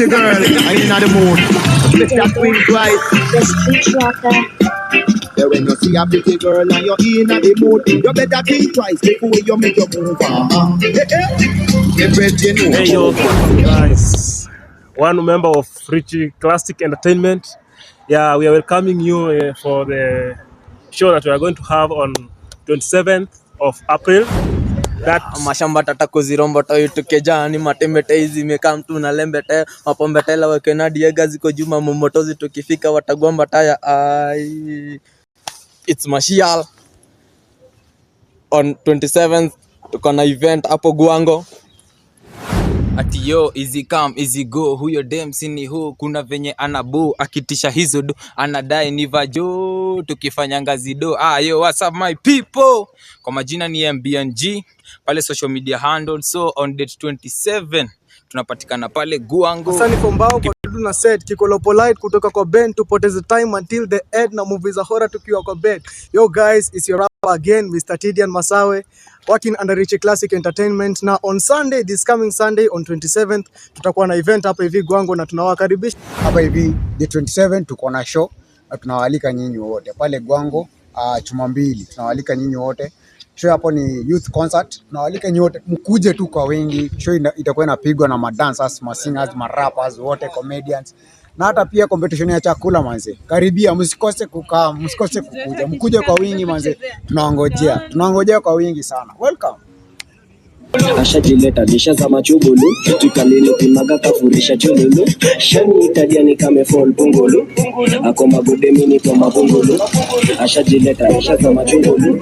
pretty girl, I in the mood. Lift that queen twice. Yeah, when you see a pretty girl and you're in the mood, you better think twice before you make your move. Hey yo, guys. One member of Richie Classic Entertainment. Yeah, we are welcoming you for the show that we are going to have on 27th of April. Mashamba tata kuzirombo to tukejani matembete hizi mekaa mtu na lembete mapombetela wakena diega ziko juma momotozi tukifika watagomba taya. It's Mashial on 27th, tuko na event hapo Gwango. Ati yo easy come easy go, huyo dem sini hu kuna venye anabu akitisha hizo do anadai ni vajo tukifanya ngazi do. Yo what's up my people, kwa majina ni MBNG pale social media handle. So on date 27 tunapatikana pale Gwango. Asani Fombao kwa na set Kikolo Polite kutoka kwa Ben tupoteze time until the end na movies za horror tukiwa kwa bed. Yo guys, it's your rapper again Mr. Tidian Masawe working under Richie Classic Entertainment. Na on Sunday, this coming Sunday on 27th tutakuwa na event hapa hivi Gwango na tunawakaribisha hapa hivi the 27 tuko na show na tunawaalika nyinyi wote pale Gwango chuma mbili. Tunawaalika nyinyi wote. Show hapo ni youth concert. Tunawaalika nyinyi wote mkuje tu kwa wingi. Show itakuwa inapigwa na madancers, masingers, rappers, wote comedians. Na hata pia competition ya chakula manze. Karibia, msikose kukaa, msikose kukuja. Mkuje kwa wingi manze. Tunawangojea kwa wingi sana. Welcome. Ashajileta disha za machubulu tukalilo pimaga kafurisha chululu shani italiani kame fall pungulu ako magudemi ni kwa mabungulu. Ashajileta disha za machubulu